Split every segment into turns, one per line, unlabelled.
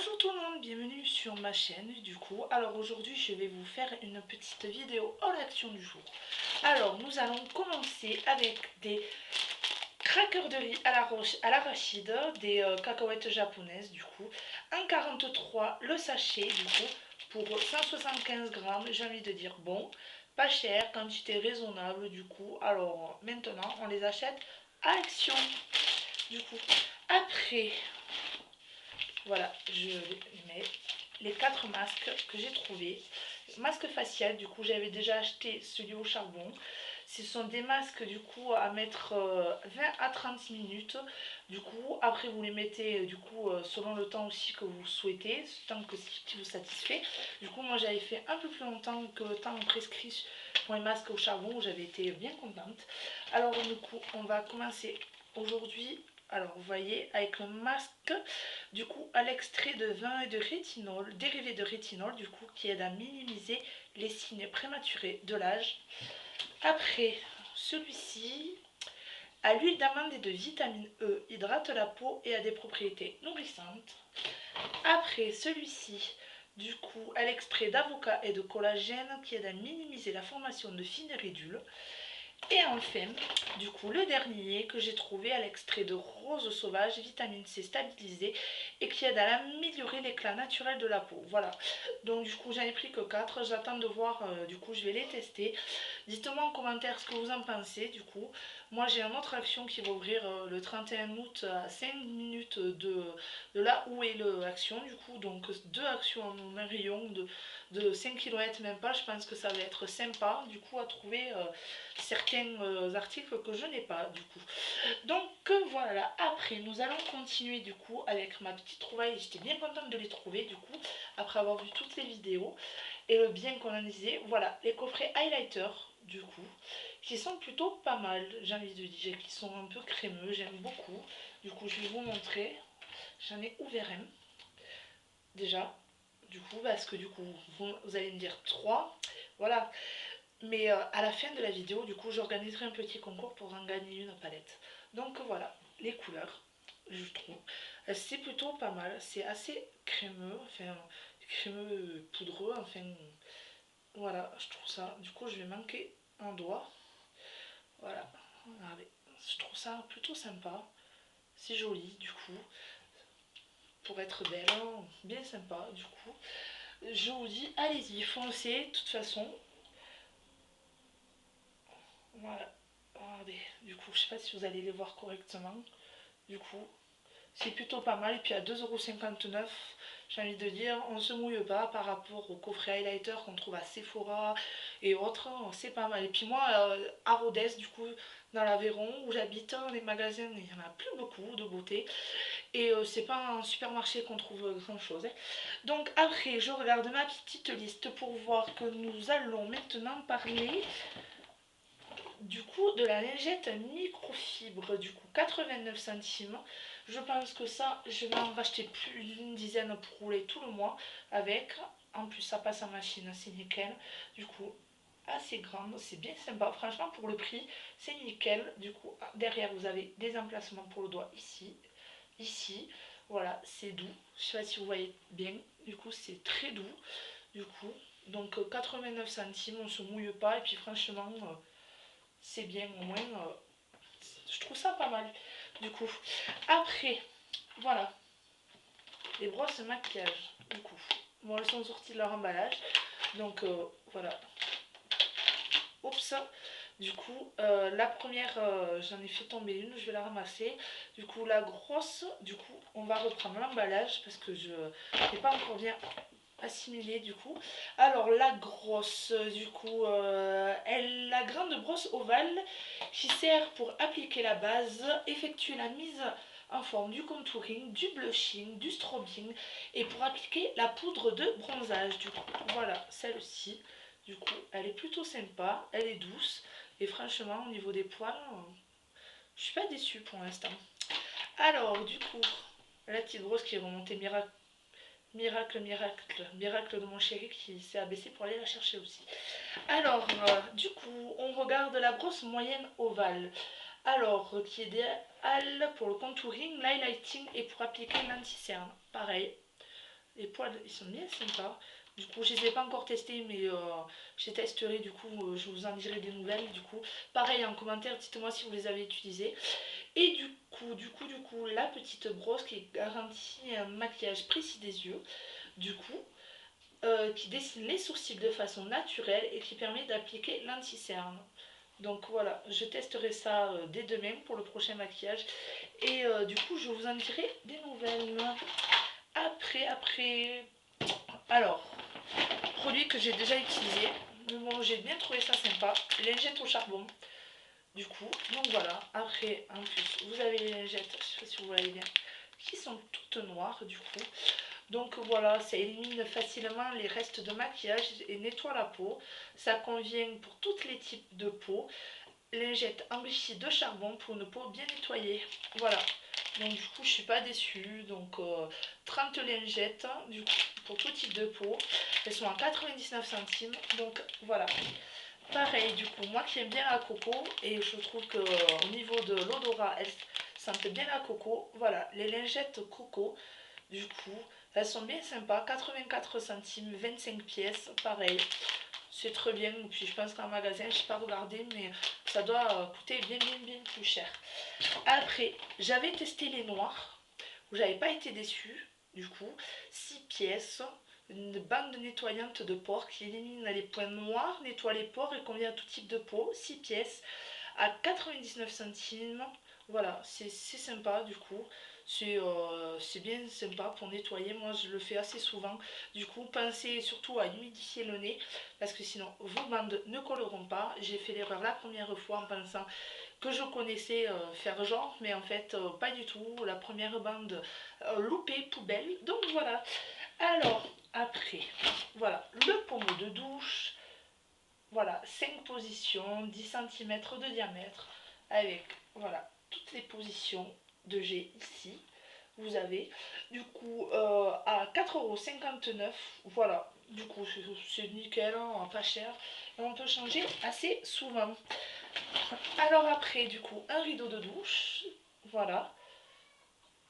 Bonjour tout le monde, bienvenue sur ma chaîne du coup. Alors aujourd'hui je vais vous faire une petite vidéo en action du jour. Alors nous allons commencer avec des crackers de riz à l'arachide, des cacahuètes japonaises du coup. 1,43 le sachet du coup pour 175 grammes, j'ai envie de dire bon, pas cher, quantité raisonnable du coup. Alors maintenant on les achète à Action du coup. Après... Voilà, je mets les 4 masques que j'ai trouvés. Masque facial, du coup j'avais déjà acheté celui au charbon. Ce sont des masques du coup à mettre 20 à 30 minutes. Du coup après vous les mettez du coup selon le temps aussi que vous souhaitez, tant que ce qui vous satisfait. Du coup moi j'avais fait un peu plus longtemps que le temps prescrit pour les masques au charbon où j'avais été bien contente. Alors du coup on va commencer aujourd'hui. Alors vous voyez avec le masque du coup à l'extrait de vin et de rétinol, dérivé de rétinol du coup qui aide à minimiser les signes prématurés de l'âge. Après celui-ci à l'huile d'amande et de vitamine E, hydrate la peau et a des propriétés nourrissantes. Après celui-ci du coup à l'extrait d'avocat et de collagène qui aide à minimiser la formation de fines ridules. Et enfin, du coup, le dernier que j'ai trouvé à l'extrait de rose sauvage, vitamine C stabilisée et qui aide à améliorer l'éclat naturel de la peau. Voilà. Donc du coup, j'en ai pris que 4. J'attends de voir, du coup, je vais les tester. Dites-moi en commentaire ce que vous en pensez, du coup. Moi, j'ai une autre action qui va ouvrir le 31 août à 5 minutes de là où est l'action, du coup. Donc, 2 actions en un rayon de 5 km, même pas. Je pense que ça va être sympa, du coup, à trouver certains articles que je n'ai pas, du coup. Donc, voilà. Après, nous allons continuer, du coup, avec ma petite trouvaille. J'étais bien contente de les trouver, du coup, après avoir vu toutes les vidéos et le bien qu'on en disait. Voilà, les coffrets highlighter du coup, qui sont plutôt pas mal, j'ai envie de dire, qui sont un peu crémeux, j'aime beaucoup. Du coup, je vais vous montrer. J'en ai ouvert un, déjà, du coup, parce que du coup, vous allez me dire 3. Voilà. Mais à la fin de la vidéo, du coup, j'organiserai un petit concours pour en gagner une palette. Donc voilà, les couleurs, je trouve. C'est plutôt pas mal, c'est assez crémeux, enfin, crémeux poudreux, enfin, voilà, je trouve ça. Du coup, je vais manquer un doigt. Voilà, regardez. Je trouve ça plutôt sympa. C'est joli, du coup. Pour être belle, hein, bien sympa, du coup. Je vous dis, allez-y, foncez, de toute façon. Voilà, regardez. Du coup, je sais pas si vous allez les voir correctement. Du coup, c'est plutôt pas mal. Et puis à 2,59 €, j'ai envie de dire, on se mouille pas par rapport au coffret highlighter qu'on trouve à Sephora et autres. C'est pas mal. Et puis moi, à Rodez, du coup, dans l'Aveyron où j'habite, les magasins, il n'y en a plus beaucoup de beauté. Et c'est pas un supermarché qu'on trouve grand chose. Donc après, je regarde ma petite liste pour voir que nous allons maintenant parler du coup de la lingette microfibre, du coup 89 centimes. Je pense que ça, je vais en racheter plus d'une dizaine pour rouler tout le mois avec. En plus, ça passe en machine, c'est nickel. Du coup, assez grande, c'est bien sympa. Franchement, pour le prix, c'est nickel. Du coup, derrière, vous avez des emplacements pour le doigt ici, ici. Voilà, c'est doux. Je sais pas si vous voyez bien. Du coup, c'est très doux. Du coup, donc 89 centimes, on se mouille pas. Et puis, franchement, c'est bien au moins. Je trouve ça pas mal. Du coup, après, voilà, les brosses maquillage. Du coup, bon, elles sont sorties de leur emballage. Donc, voilà. Oups. Du coup, la première, j'en ai fait tomber une, je vais la ramasser. Du coup, la grosse, du coup, on va reprendre l'emballage parce que je n'ai pas encore bien assimilé du coup. Alors, la grosse, du coup, la grande brosse ovale qui sert pour appliquer la base, effectuer la mise en forme du contouring, du blushing, du strobing et pour appliquer la poudre de bronzage. Du coup, voilà, celle-ci. Du coup, elle est plutôt sympa, elle est douce. Et franchement, au niveau des poils, je suis pas déçue pour l'instant. Alors, du coup, la petite brosse qui est remontée miracle, miracle, miracle, miracle de mon chéri qui s'est abaissé pour aller la chercher aussi. Alors, du coup, on regarde la brosse moyenne ovale. Alors, qui est idéale pour le contouring, l'highlighting et pour appliquer l'anti-cerne. Pareil, Les poils, ils sont bien sympas. Du coup, je les ai pas encore testés, mais je les testerai. Du coup, je vous en dirai des nouvelles. Du coup, pareil en commentaire, dites-moi si vous les avez utilisés. Et du coup, la petite brosse qui garantit un maquillage précis des yeux. Du coup, qui dessine les sourcils de façon naturelle et qui permet d'appliquer l'anti-cerne. Donc voilà, je testerai ça dès demain pour le prochain maquillage. Et du coup, je vous en dirai des nouvelles. Après, alors, produit que j'ai déjà utilisé. Mais bon, j'ai bien trouvé ça sympa. Lingettes au charbon. Du coup, donc voilà. Après, en plus, vous avez les lingettes, je sais pas si vous voyez bien, qui sont toutes noires du coup. Donc voilà, ça élimine facilement les restes de maquillage et nettoie la peau. Ça convient pour tous les types de peau. Lingette enrichie de charbon pour une peau bien nettoyée. Voilà. Donc du coup, je suis pas déçue. Donc 30 lingettes du coup, pour tout type de peau. Elles sont à 99 centimes. Donc voilà. Pareil, du coup, moi qui aime bien la coco, et je trouve que au niveau de l'odorat, elles sentent bien la coco. Voilà, les lingettes coco, du coup, elles sont bien sympas. 84 centimes, 25 pièces, pareil. C'est très bien. Puis je pense qu'en magasin, je n'ai pas regardé, mais ça doit coûter bien plus cher. Après, j'avais testé les noirs, où j'avais pas été déçue. Du coup, 6 pièces, une bande nettoyante de pores qui élimine les points noirs, nettoie les pores et convient à tout type de peau. 6 pièces à 99 centimes. Voilà, c'est sympa du coup. C'est bien sympa pour nettoyer. Moi, je le fais assez souvent. Du coup, pensez surtout à humidifier le nez parce que sinon, vos bandes ne colleront pas. J'ai fait l'erreur la première fois en pensant que je connaissais faire genre, mais en fait, pas du tout. La première bande loupée, poubelle. Donc voilà. Alors, après, voilà, le pommeau de douche. Voilà, 5 positions, 10 cm de diamètre, avec, voilà, toutes les positions de G ici. Vous avez, du coup, à 4,59 €, voilà, du coup, c'est nickel, hein, pas cher, et on peut changer assez souvent. Alors après, du coup, un rideau de douche, voilà,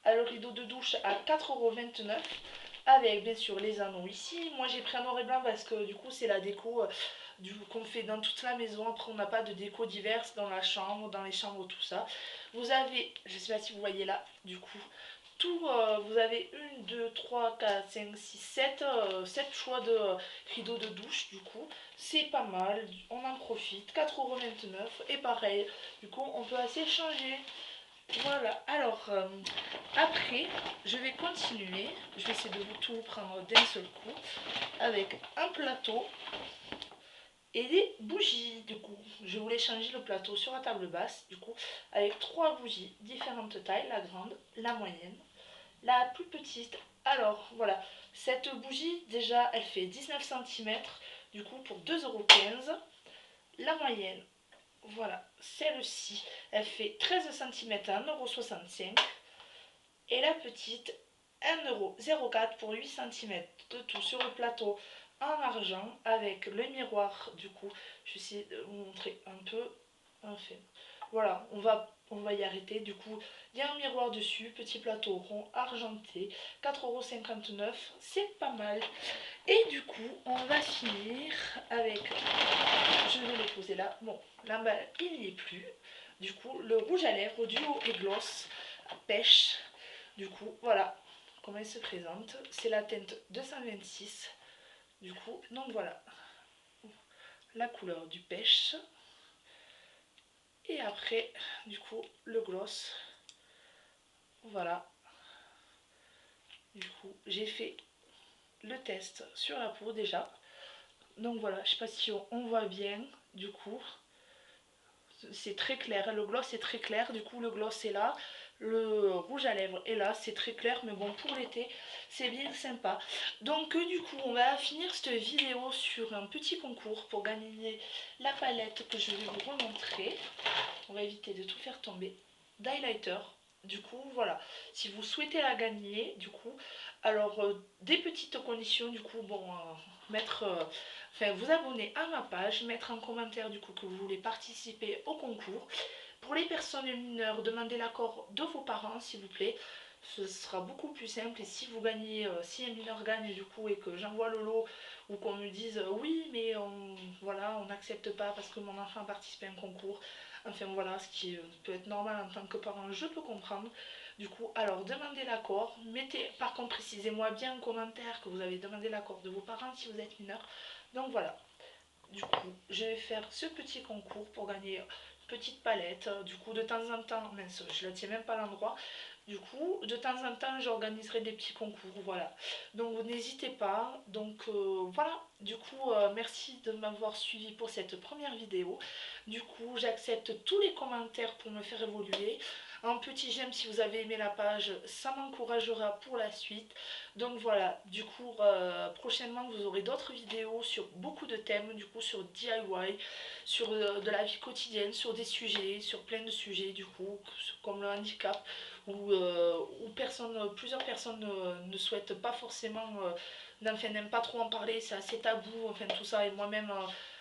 le rideau de douche à 4,29 € avec bien sûr les anneaux ici. Moi j'ai pris un noir et blanc parce que du coup c'est la déco qu'on fait dans toute la maison. Après on n'a pas de déco diverses dans la chambre, dans les chambres, tout ça. Vous avez, je sais pas si vous voyez là, du coup, tout, vous avez 1, 2, 3, 4, 5, 6, 7 choix de rideaux de douche du coup. C'est pas mal, on en profite, 4,29 € et pareil, du coup on peut assez changer. Voilà, alors après, je vais continuer. Je vais essayer de vous tout prendre d'un seul coup avec un plateau et des bougies. Du coup, je voulais changer le plateau sur la table basse. Du coup, avec 3 bougies, différentes tailles, la grande, la moyenne, la plus petite. Alors voilà, cette bougie déjà, elle fait 19 cm. Du coup, pour 2,15 €. La moyenne, voilà, celle-ci, elle fait 13 cm à 1,65 €. Et la petite, 1,04 € pour 8 cm de tout sur le plateau en argent avec le miroir. Du coup, je vais essayer de vous montrer un peu. Enfin, voilà, on va y arrêter. Du coup, il y a un miroir dessus, petit plateau rond argenté, 4,59 €, c'est pas mal. Et du coup, on va finir avec, je vais le poser là, bon, là il n'y est plus. Du coup, le rouge à lèvres duo et gloss pêche. Du coup, voilà comment elle se présente. C'est la teinte 226. Du coup, donc voilà la couleur du pêche. Et après, du coup, le gloss. Voilà. Du coup, j'ai fait le test sur la peau déjà. Donc voilà, je sais pas si on voit bien. Du coup, c'est très clair. Le gloss est très clair. Du coup, le gloss est là. Le rouge à lèvres est là, c'est très clair, mais bon, pour l'été, c'est bien sympa. Donc du coup, on va finir cette vidéo sur un petit concours pour gagner la palette que je vais vous remontrer. On va éviter de tout faire tomber. D'highlighter. Du coup, voilà. Si vous souhaitez la gagner, du coup, alors des petites conditions, du coup, bon, enfin, vous abonner à ma page, mettre en commentaire du coup que vous voulez participer au concours. Pour les personnes mineures, demandez l'accord de vos parents, s'il vous plaît. ce sera beaucoup plus simple. Et si vous gagnez, si un mineur gagne du coup et que j'envoie le lot ou qu'on me dise oui mais voilà on n'accepte pas parce que mon enfant a participé à un concours, enfin voilà, ce qui peut être normal en tant que parent, je peux comprendre. Du coup, alors demandez l'accord, mettez, par contre précisez-moi bien en commentaire que vous avez demandé l'accord de vos parents si vous êtes mineur. Donc voilà, du coup, je vais faire ce petit concours pour gagner une petite palette. Du coup, de temps en temps, mince, je ne la tiens même pas à l'endroit. Du coup, de temps en temps, j'organiserai des petits concours, voilà. Donc, n'hésitez pas. Donc, voilà. Du coup, merci de m'avoir suivi pour cette première vidéo. Du coup, j'accepte tous les commentaires pour me faire évoluer. Un petit j'aime si vous avez aimé la page, ça m'encouragera pour la suite. Donc voilà, du coup, prochainement, vous aurez d'autres vidéos sur beaucoup de thèmes, du coup, sur DIY, sur de la vie quotidienne, sur des sujets, sur plein de sujets, du coup, comme le handicap, où plusieurs personnes ne souhaitent pas forcément, enfin, n'aiment pas trop en parler, c'est assez tabou, enfin, tout ça, et moi-même,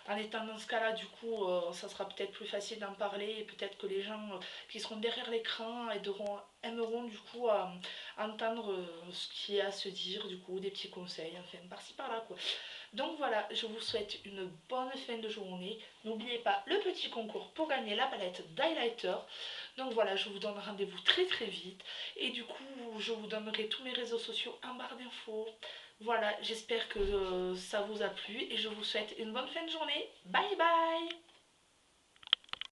en étant dans ce cas-là, du coup, ça sera peut-être plus facile d'en parler, et peut-être que les gens qui seront derrière l'écran aimeront, du coup, entendre ce qui est à se dire, du coup, des petits conseils, enfin, par-ci par-là, quoi. Donc voilà, je vous souhaite une bonne fin de journée. N'oubliez pas le petit concours pour gagner la palette d'highlighter. Donc voilà, je vous donne rendez-vous très très vite. Et du coup, je vous donnerai tous mes réseaux sociaux en barre d'infos. Voilà, j'espère que ça vous a plu et je vous souhaite une bonne fin de journée. Bye bye!